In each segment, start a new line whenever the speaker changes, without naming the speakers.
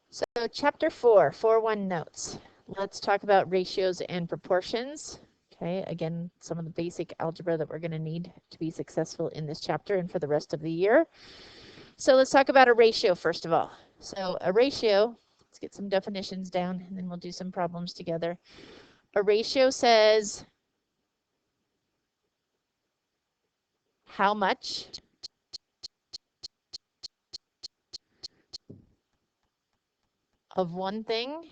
So chapter 4, 4.1 notes. Let's talk about ratios and proportions. Okay, again, some of the basic algebra that we're going to need to be successful in this chapter and for the rest of the year. So let's talk about a ratio first of all. So a ratio, let's get some definitions down and then we'll do some problems together. A ratio says how much of one thing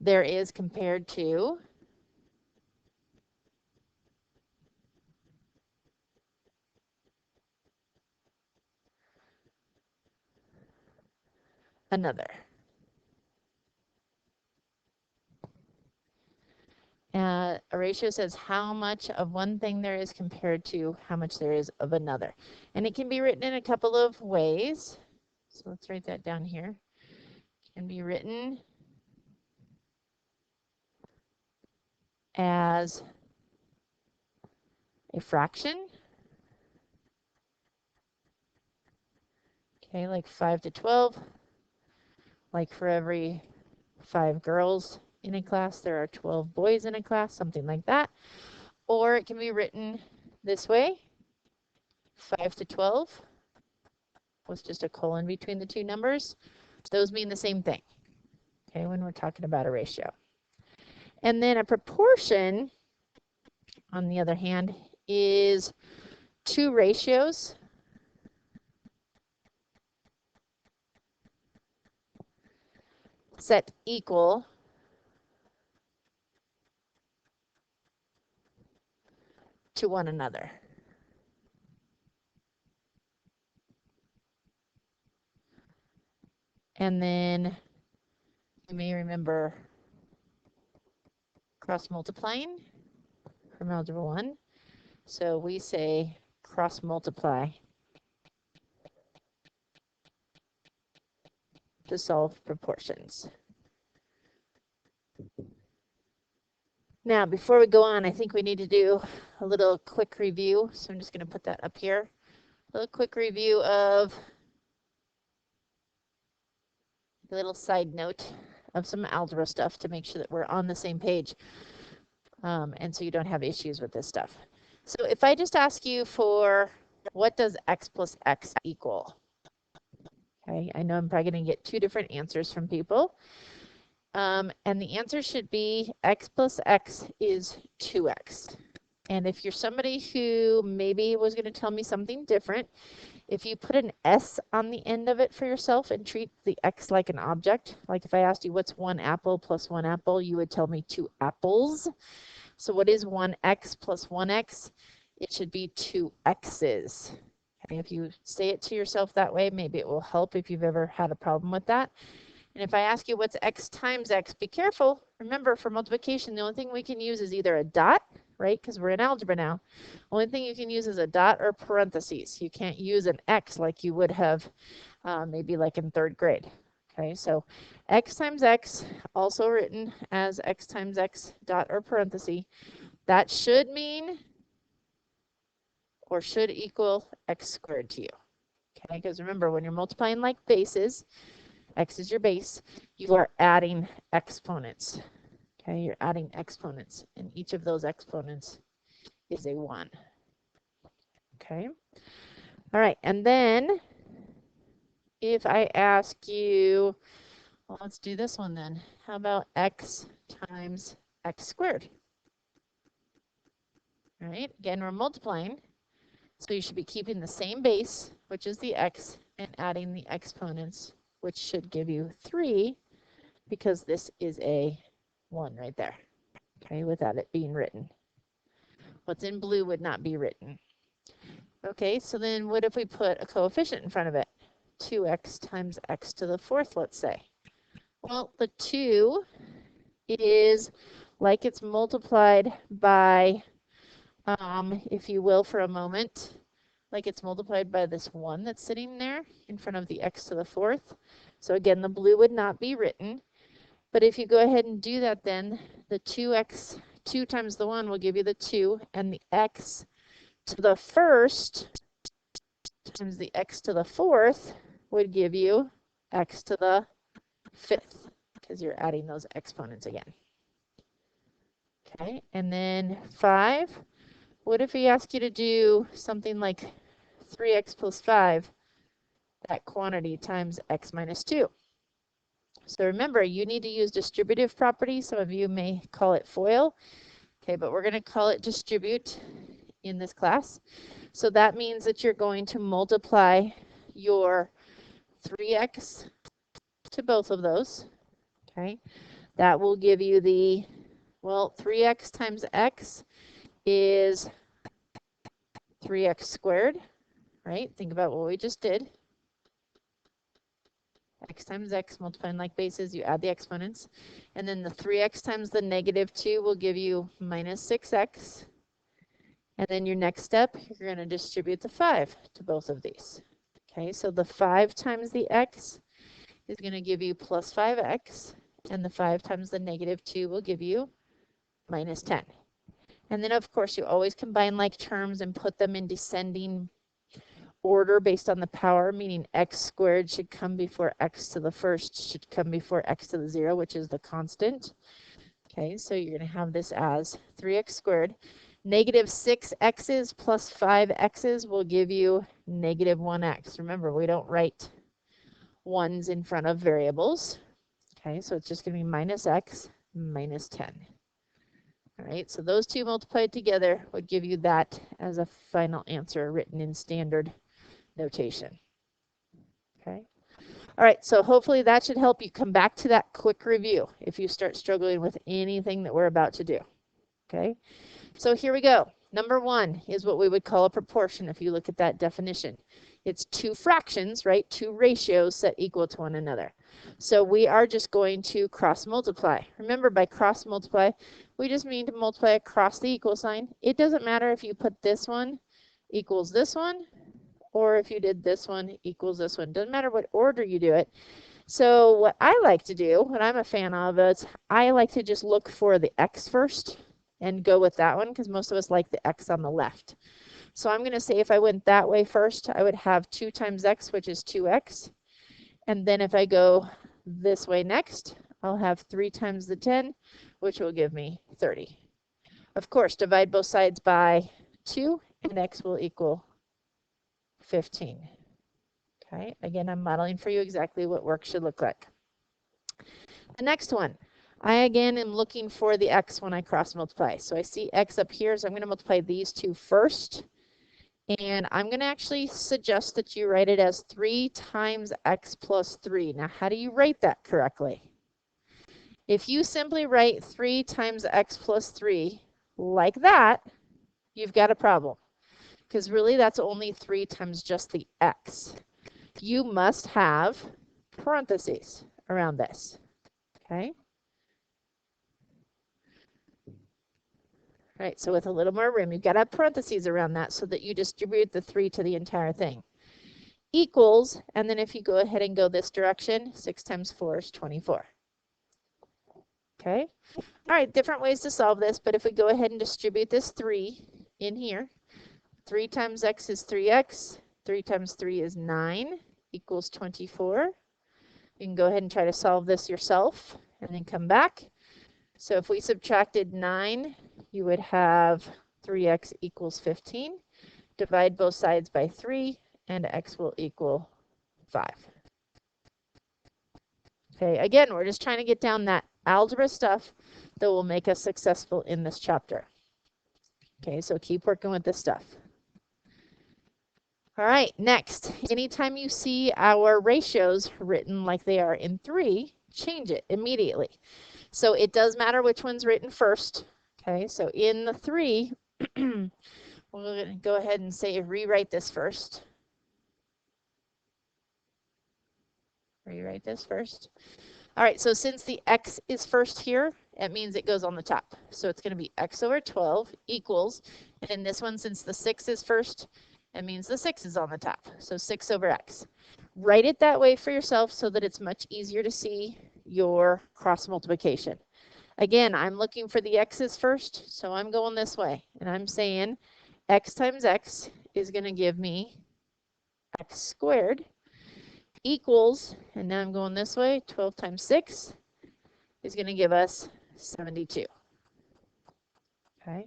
there is compared to another. A ratio says how much of one thing there is compared to how much there is of another. And it can be written in a couple of ways. So let's write that down here. It can be written as a fraction. Okay, like 5 to 12. Like for every 5 girls in a class, there are 12 boys in a class, something like that. Or it can be written this way, 5 to 12, with just a colon between the two numbers. Those mean the same thing, okay, when we're talking about a ratio. And then a proportion, on the other hand, is two ratios set equal to one another. And then you may remember cross multiplying from Algebra 1. So we say cross multiply to solve proportions. Now, before we go on, I think we need to do a little quick review. So I'm just going to put that up here. A little quick review of a little side note of some algebra stuff to make sure that we're on the same page. And so you don't have issues with this stuff. So if I just ask you for what does x plus x equal? Okay, I know I'm probably going to get two different answers from people. And the answer should be x plus x is 2x. And if you're somebody who maybe was going to tell me something different, if you put an s on the end of it for yourself and treat the x like an object, like if I asked you what's 1 apple plus 1 apple, you would tell me 2 apples. So what is 1x plus 1x? It should be 2 x's. Okay, if you say it to yourself that way, maybe it will help if you've ever had a problem with that. And if I ask you what's x times x, be careful. Remember, for multiplication, the only thing we can use is either a dot, right? Because we're in algebra now. Only thing you can use is a dot or parentheses. You can't use an x like you would have maybe like in 3rd grade. Okay, so x times x, also written as x times x dot or parenthesis, that should mean or should equal x squared to you. Okay, because remember, when you're multiplying like bases, x is your base, you are adding exponents. Okay, you're adding exponents, and each of those exponents is a 1. Okay, all right, and then if I ask you, well, let's do this one then. How about x times x squared? All right, again, we're multiplying, so you should be keeping the same base, which is the x, and adding the exponents, which should give you 3, because this is a 1 right there, okay, without it being written. What's in blue would not be written. Okay, so then what if we put a coefficient in front of it? 2x times x to the 4th, let's say. Well, the 2 is like it's multiplied by, if you will, for a moment, like it's multiplied by this 1 that's sitting there in front of the x to the 4th. So again, the blue would not be written. But if you go ahead and do that, then the 2x, 2 times the 1 will give you the 2, and the x to the first times the x to the fourth would give you x to the fifth, because you're adding those exponents again. Okay, and then 5. What if we ask you to do something like 3x plus 5, that quantity times x minus 2? So remember, you need to use distributive property. Some of you may call it FOIL. Okay, but we're going to call it distribute in this class. So that means that you're going to multiply your 3x to both of those. Okay, that will give you the, well, 3x times x is 3x squared, right? Think about what we just did. X times x, multiplying like bases, you add the exponents. And then the 3x times the negative 2 will give you minus 6x. And then your next step, you're going to distribute the 5 to both of these. Okay, so the 5 times the x is going to give you plus 5x. And the 5 times the negative 2 will give you minus 10. And then, of course, you always combine like terms and put them in descending order based on the power, meaning x squared should come before x to the first, should come before x to the 0, which is the constant. Okay, so you're going to have this as 3x squared. Negative 6x's plus 5x's will give you negative 1x. Remember, we don't write ones in front of variables. Okay, so it's just going to be minus x minus 10. All right, so those two multiplied together would give you that as a final answer written in standard notation. Okay. All right, so hopefully that should help you come back to that quick review if you start struggling with anything that we're about to do. Okay, so here we go. Number 1 is what we would call a proportion if you look at that definition. It's 2 fractions, right? 2 ratios set equal to one another. So we are just going to cross multiply. Remember, by cross multiply, we just mean to multiply across the equal sign. It doesn't matter if you put this one equals this one, or if you did this one equals this one. Doesn't matter what order you do it. So what I like to do, what I'm a fan of, is I like to just look for the x first and go with that one, because most of us like the x on the left. So I'm going to say if I went that way first, I would have 2 times x, which is 2x. And then if I go this way next, I'll have 3 times the 10, which will give me 30. Of course, divide both sides by 2, and x will equal 15. Okay, again, I'm modeling for you exactly what work should look like. The next one, I again am looking for the x when I cross multiply. So I see x up here, so I'm going to multiply these two first. And I'm going to actually suggest that you write it as 3 times x plus 3. Now, how do you write that correctly? If you simply write 3 times x plus 3 like that, you've got a problem. Because really, that's only 3 times just the x. You must have parentheses around this. Okay? All right, so with a little more room, you've got to have parentheses around that so that you distribute the 3 to the entire thing. Equals, and then if you go ahead and go this direction, 6 times 4 is 24. Okay? All right, different ways to solve this, but if we go ahead and distribute this 3 in here, 3 times x is 3x, 3 times 3 is 9, equals 24. You can go ahead and try to solve this yourself, and then come back. So if we subtracted 9, you would have 3x equals 15. Divide both sides by 3, and x will equal 5. Okay, again, we're just trying to get down that algebra stuff that will make us successful in this chapter. Okay, so keep working with this stuff. All right, next, anytime you see our ratios written like they are in 3, change it immediately. So it does matter which one's written first. Okay, so in the 3, we're going to go ahead and say rewrite this first. Rewrite this first. All right, so since the x is first here, it means it goes on the top. So it's going to be x over 12 equals, and in this one, since the 6 is first, it means the 6 is on the top. So 6 over x. Write it that way for yourself so that it's much easier to see your cross multiplication. Again, I'm looking for the x's first, so I'm going this way, and I'm saying x times x is going to give me x squared equals, and now I'm going this way, 12 times 6 is going to give us 72. Okay.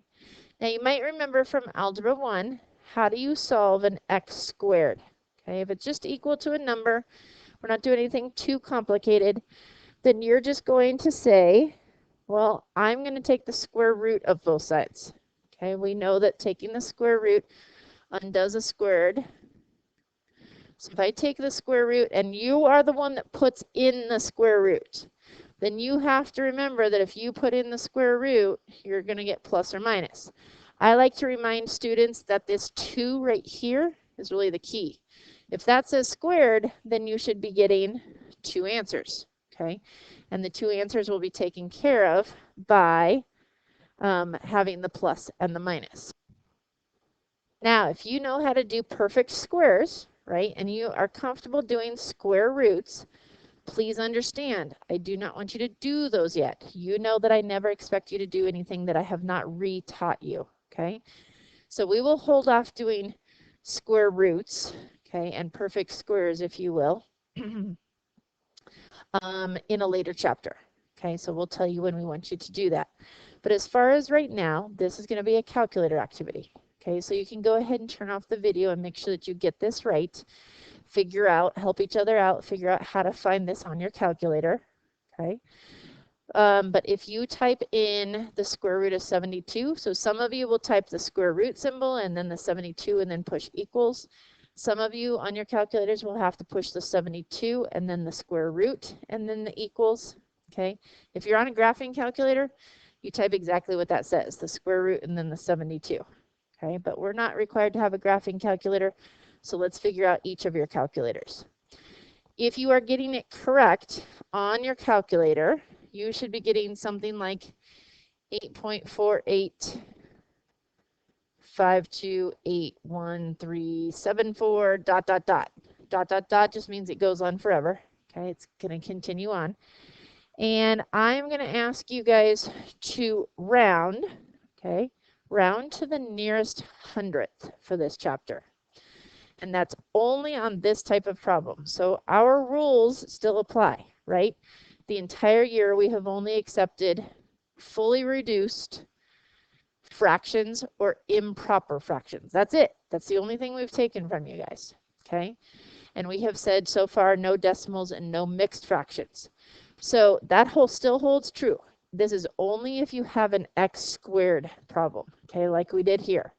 Now you might remember from Algebra 1, how do you solve an x squared? Okay, if it's just equal to a number, we're not doing anything too complicated, then you're just going to say, well, I'm going to take the square root of both sides. Okay, we know that taking the square root undoes a squared. So if I take the square root and you are the one that puts in the square root, then you have to remember that if you put in the square root, you're going to get plus or minus. I like to remind students that this 2 right here is really the key. If that says squared, then you should be getting 2 answers, okay? And the 2 answers will be taken care of by having the plus and the minus. Now, if you know how to do perfect squares, right, and you are comfortable doing square roots, please understand, I do not want you to do those yet. You know that I never expect you to do anything that I have not re-taught you, okay? So we will hold off doing square roots, okay, and perfect squares, if you will, in a later chapter, okay? So we'll tell you when we want you to do that. But as far as right now, this is going to be a calculator activity, okay? So you can go ahead and turn off the video and make sure that you get this right. Figure out, help each other out, figure out how to find this on your calculator, okay? But if you type in the square root of 72, so some of you will type the square root symbol and then the 72 and then push equals. Some of you on your calculators will have to push the 72 and then the square root and then the equals, okay? If you're on a graphing calculator, you type exactly what that says, the square root and then the 72, okay? But we're not required to have a graphing calculator, so let's figure out each of your calculators. If you are getting it correct on your calculator, you should be getting something like 8.48528137 ... Dot, dot, dot just means it goes on forever. Okay, it's going to continue on. And I'm going to ask you guys to round, okay, round to the nearest hundredth for this chapter. And that's only on this type of problem. So our rules still apply, right? The entire year we have only accepted fully reduced fractions or improper fractions. That's it. That's the only thing we've taken from you guys, okay? And we have said so far no decimals and no mixed fractions. So that still holds true. This is only if you have an x squared problem, okay, like we did here.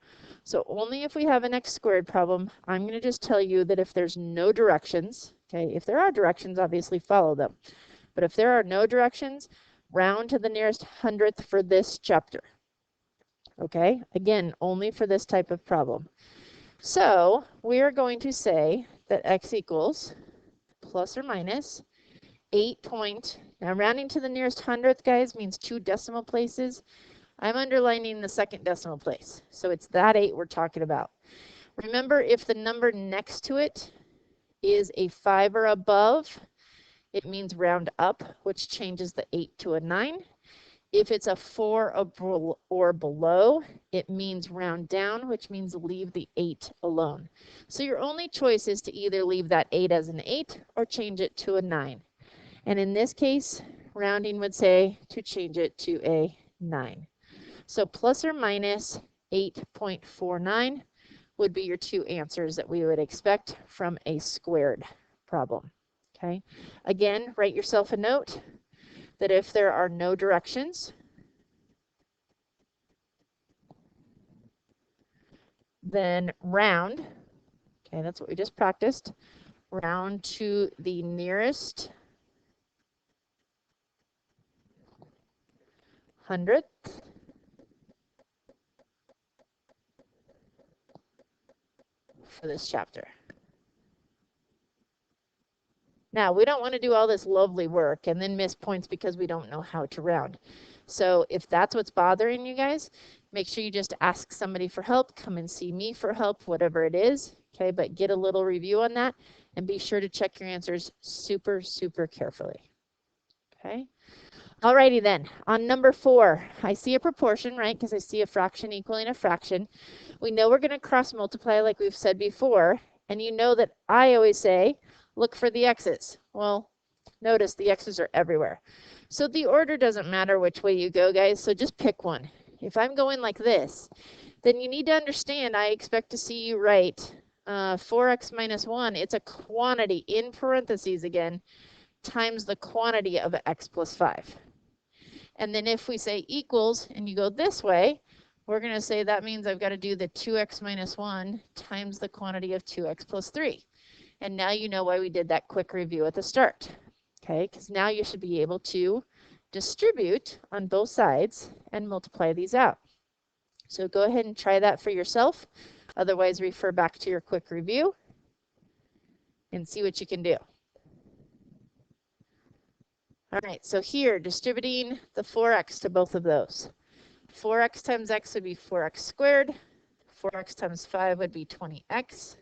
So only if we have an x squared problem, I'm going to just tell you that if there's no directions, okay, if there are directions, obviously follow them. But if there are no directions, round to the nearest hundredth for this chapter. Okay, again, only for this type of problem. So we are going to say that x equals plus or minus 8 point, now rounding to the nearest hundredth, guys, means 2 decimal places. I'm underlining the second decimal place. So it's that 8 we're talking about. Remember, if the number next to it is a 5 or above, it means round up, which changes the 8 to a 9. If it's a 4 or below, it means round down, which means leave the 8 alone. So your only choice is to either leave that 8 as an 8 or change it to a 9. And in this case, rounding would say to change it to a 9. So plus or minus 8.49 would be your 2 answers that we would expect from a squared problem. Okay. Again, write yourself a note that if there are no directions, then round, okay, that's what we just practiced, round to the nearest hundredth for this chapter. Now, we don't want to do all this lovely work and then miss points because we don't know how to round. So if that's what's bothering you guys, make sure you just ask somebody for help, come and see me for help, whatever it is, okay? But get a little review on that and be sure to check your answers super, super carefully, okay? Alrighty then, on number 4, I see a proportion, right? Because I see a fraction equaling a fraction. We know we're going to cross multiply like we've said before, and you know that I always say, look for the x's. Well, notice the x's are everywhere. So the order doesn't matter which way you go, guys, so just pick one. If I'm going like this, then you need to understand I expect to see you write 4x minus 1. It's a quantity in parentheses again, times the quantity of x plus 5. And then if we say equals and you go this way, we're going to say that means I've got to do the 2x minus 1 times the quantity of 2x plus 3. And now you know why we did that quick review at the start. Okay, because now you should be able to distribute on both sides and multiply these out. So go ahead and try that for yourself. Otherwise, refer back to your quick review and see what you can do. All right, so here, distributing the 4x to both of those. 4x times x would be 4x squared. 4x times 5 would be 20x.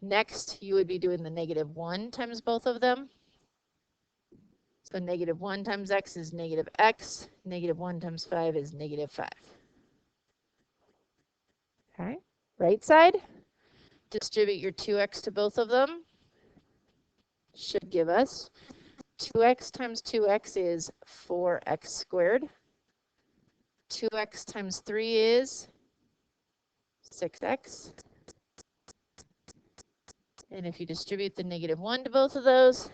Next, you would be doing the negative 1 times both of them. So negative 1 times x is negative x. Negative 1 times 5 is negative 5. Okay, right side, distribute your 2x to both of them. Should give us 2x times 2x is 4x squared. 2x times 3 is 6x. And if you distribute the negative 1 to both of those,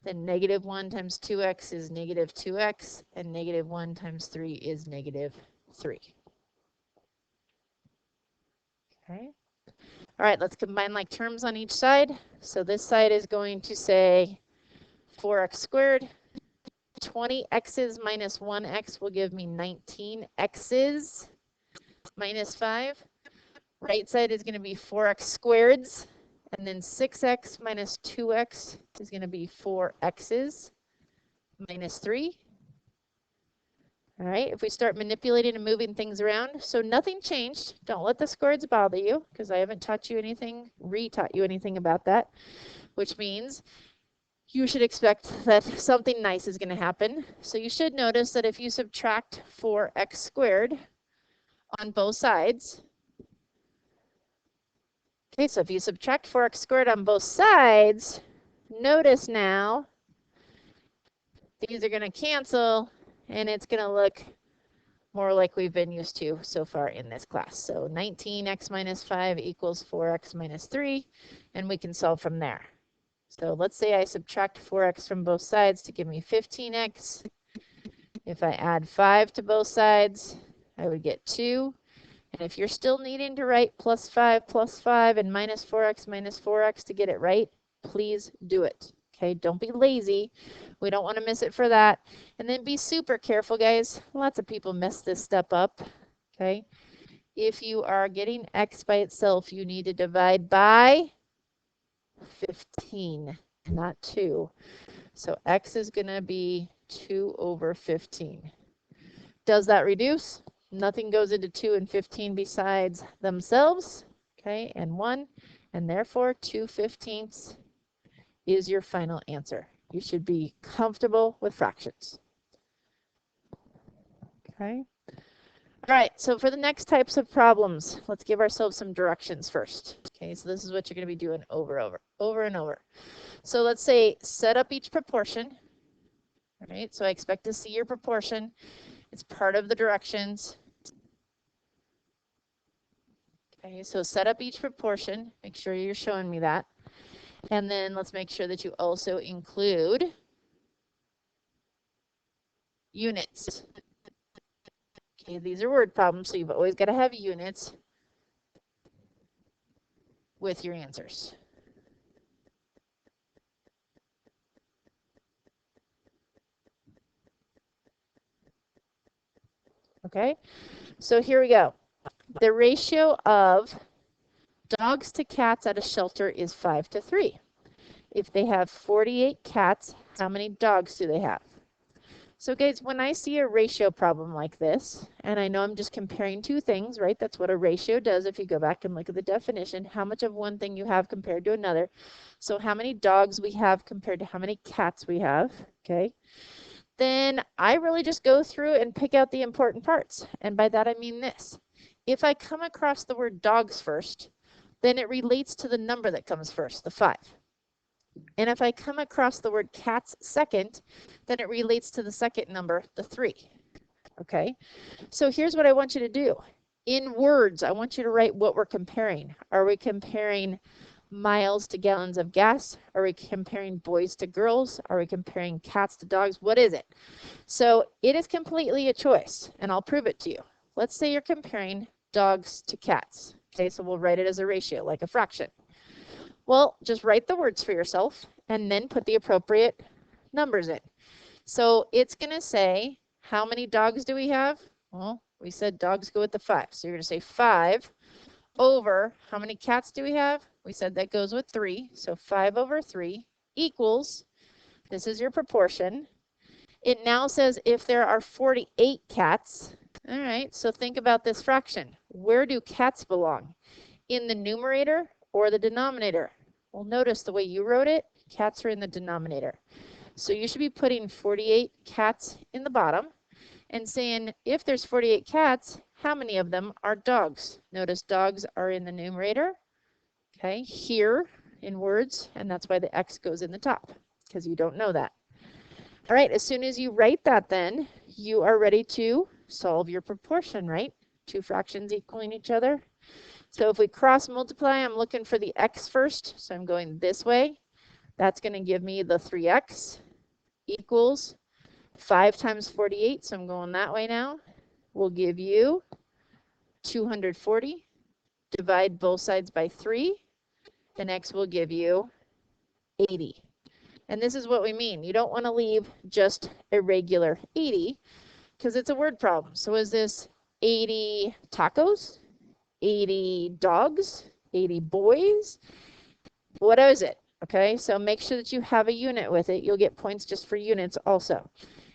then negative 1 times 2x is negative 2x, and negative 1 times 3 is negative 3. Okay. All right, let's combine like terms on each side. So this side is going to say 4x squared. 20x's minus 1x will give me 19x's minus 5. Right side is going to be 4x squareds. And then 6x minus 2x is going to be 4x's minus 3. All right, if we start manipulating and moving things around, so nothing changed. Don't let the squareds bother you, because I haven't taught you anything, re-taught you anything about that, which means you should expect that something nice is going to happen. So you should notice that if you subtract 4x squared on both sides, okay, so if you subtract 4x squared on both sides, notice now these are going to cancel, and it's going to look more like we've been used to so far in this class. So 19x minus 5 equals 4x minus 3, and we can solve from there. So let's say I subtract 4x from both sides to give me 15x. If I add 5 to both sides, I would get 2. And if you're still needing to write plus 5 and minus 4x to get it right, please do it. Okay, don't be lazy. We don't want to miss it for that. And then be super careful, guys. Lots of people mess this step up. Okay, if you are getting x by itself, you need to divide by 15, not 2. So x is going to be 2 over 15. Does that reduce? Nothing goes into 2 and 15 besides themselves, okay, and 1, and therefore 2/15 is your final answer. You should be comfortable with fractions. Okay. All right, so for the next types of problems, let's give ourselves some directions first. Okay, so this is what you're going to be doing over and over. So let's say set up each proportion. All right, so I expect to see your proportion. It's part of the directions. Okay, so set up each proportion. Make sure you're showing me that. And then let's make sure that you also include units. Okay, these are word problems, so you've always got to have units with your answers. Okay, so here we go. The ratio of dogs to cats at a shelter is 5:3. If they have 48 cats, how many dogs do they have? So guys, when I see a ratio problem like this, and I know I'm just comparing two things, right? That's what a ratio does. If you go back and look at the definition, how much of one thing you have compared to another. So how many dogs we have compared to how many cats we have, okay? Then I really just go through and pick out the important parts. And by that I mean this. If I come across the word dogs first, then it relates to the number that comes first, the 5. And if I come across the word cats second, then it relates to the second number, the 3. Okay, so here's what I want you to do. In words, I want you to write what we're comparing. Are we comparing miles to gallons of gas? Are we comparing boys to girls? Are we comparing cats to dogs? What is it? So it is completely a choice, and I'll prove it to you. Let's say you're comparing dogs to cats. Okay, so we'll write it as a ratio, like a fraction. Well, just write the words for yourself and then put the appropriate numbers in. So it's going to say, how many dogs do we have? Well, we said dogs go with the 5. So you're going to say 5 over, how many cats do we have? We said that goes with 3. So 5 over 3 equals, this is your proportion. It now says if there are 48 cats. All right, so think about this fraction. Where do cats belong? In the numerator or the denominator? Well, notice the way you wrote it, cats are in the denominator. So you should be putting 48 cats in the bottom and saying, if there's 48 cats, how many of them are dogs? Notice dogs are in the numerator, okay, here in words, and that's why the X goes in the top, because you don't know that. All right, as soon as you write that, then you are ready to solve your proportion, right? Two fractions equaling each other. So if we cross multiply, I'm looking for the X first, so I'm going this way. That's going to give me the 3X equals 5 times 48, so I'm going that way now, will give you 240. Divide both sides by 3, then X will give you 80. And this is what we mean. You don't want to leave just a regular 80 because it's a word problem. So is this 80 tacos? 80 dogs? 80 boys? What is it? Okay, so make sure that you have a unit with it. You'll get points just for units also.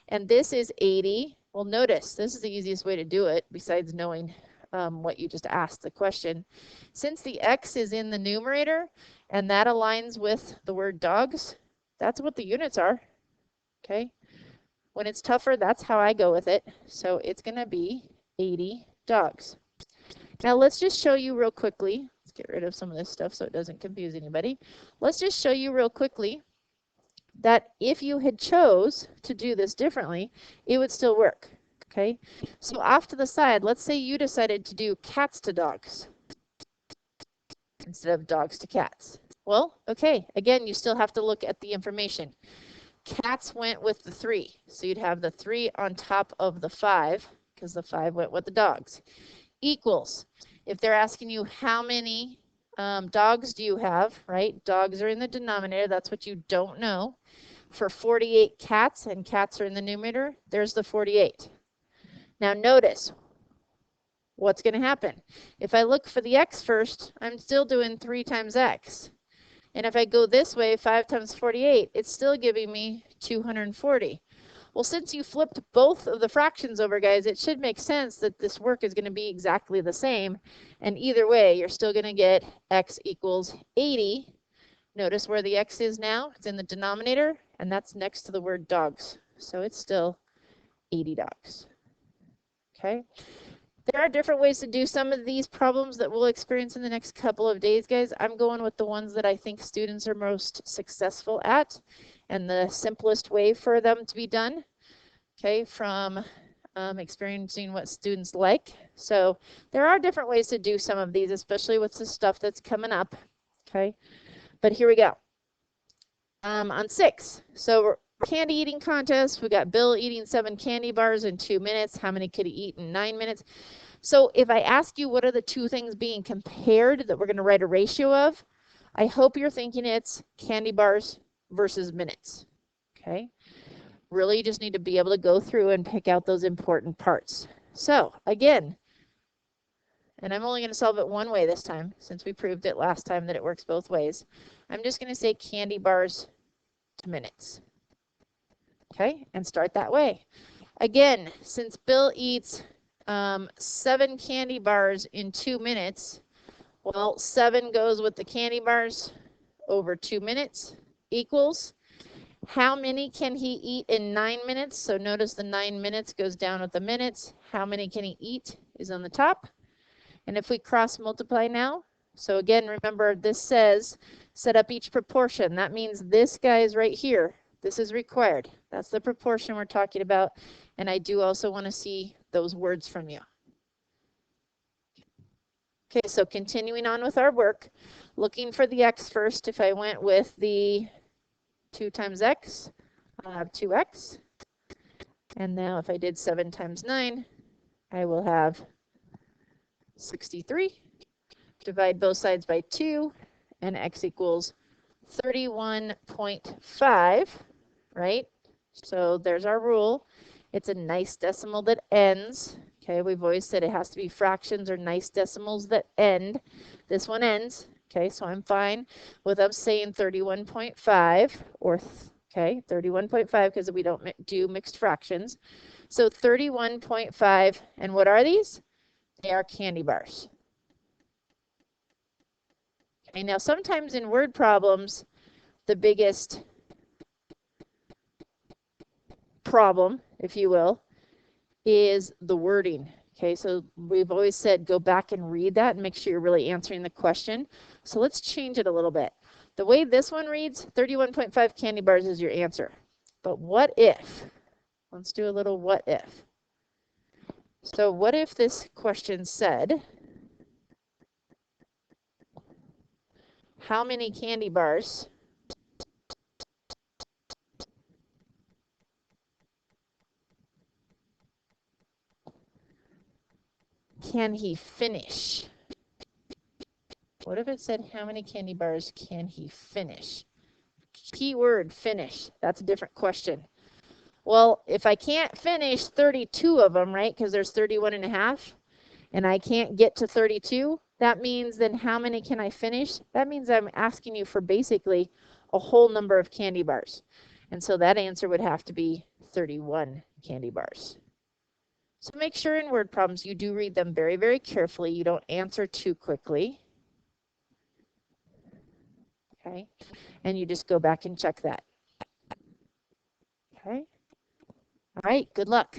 And this is 80. Well, notice, this is the easiest way to do it besides knowing what you just asked the question. Since the X is in the numerator and that aligns with the word dogs, that's what the units are. Okay, when it's tougher, that's how I go with it. So it's going to be 80 dogs. Now let's just show you real quickly. Let's get rid of some of this stuff so it doesn't confuse anybody. Let's just show you real quickly that if you had chose to do this differently, it would still work. Okay, so off to the side, let's say you decided to do cats to dogs instead of dogs to cats. Well, okay, again, you still have to look at the information. Cats went with the 3, so you'd have the 3 on top of the 5 because the 5 went with the dogs. Equals, if they're asking you how many dogs do you have, right? Dogs are in the denominator, that's what you don't know. For 48 cats, and cats are in the numerator, there's the 48. Now notice what's going to happen. If I look for the X first, I'm still doing 3 times X. And if I go this way, 5 times 48, it's still giving me 240. Well, since you flipped both of the fractions over, guys, it should make sense that this work is going to be exactly the same. And either way, you're still going to get X equals 80. Notice where the X is now. It's in the denominator, and that's next to the word dogs. So it's still 80 dogs. Okay. There are different ways to do some of these problems that we'll experience in the next couple of days, guys. I'm going with the ones that I think students are most successful at and the simplest way for them to be done, okay, from experiencing what students like. So there are different ways to do some of these, especially with the stuff that's coming up, okay? But here we go. On 6, so candy eating contest, we got Bill eating 7 candy bars in 2 minutes. How many could he eat in 9 minutes? So if I ask you what are the two things being compared that we're going to write a ratio of, I hope you're thinking it's candy bars versus minutes. Okay. Really just need to be able to go through and pick out those important parts. So again, and I'm only going to solve it one way this time since we proved it last time that it works both ways. I'm just going to say candy bars to minutes. Okay, and start that way. Again, since Bill eats 7 candy bars in 2 minutes, well, 7 goes with the candy bars over 2 minutes equals how many can he eat in 9 minutes? So notice the 9 minutes goes down with the minutes. How many can he eat is on the top. And if we cross multiply now, so again, remember this says set up each proportion. That means this guy is right here. This is required. That's the proportion we're talking about. And I do also want to see those words from you. Okay, so continuing on with our work, looking for the x first. If I went with the 2 times x, I'll have 2x. And now if I did 7 times 9, I will have 63. Divide both sides by 2, and x equals 31.5, right? So there's our rule. It's a nice decimal that ends. Okay, we've always said it has to be fractions or nice decimals that end. This one ends. Okay, so I'm fine with us saying 31.5 or, okay, 31.5 because we don't do mixed fractions. So 31.5, and what are these? They are candy bars. Okay, now sometimes in word problems, the biggest problem, if you will, is the wording. Okay, so we've always said go back and read that and make sure you're really answering the question. So let's change it a little bit. The way this one reads, 31.5 candy bars is your answer. But what if? Let's do a little what if. So what if this question said, how many candy bars can he finish? What if it said, how many candy bars can he finish? Keyword finish. That's a different question. Well, if I can't finish 32 of them, right, because there's 31 and a half, and I can't get to 32, that means then how many can I finish? That means I'm asking you for basically a whole number of candy bars. And so that answer would have to be 31 candy bars. So make sure in word problems you do read them very, very carefully. You don't answer too quickly. Okay, and you just go back and check that. Okay, all right, good luck.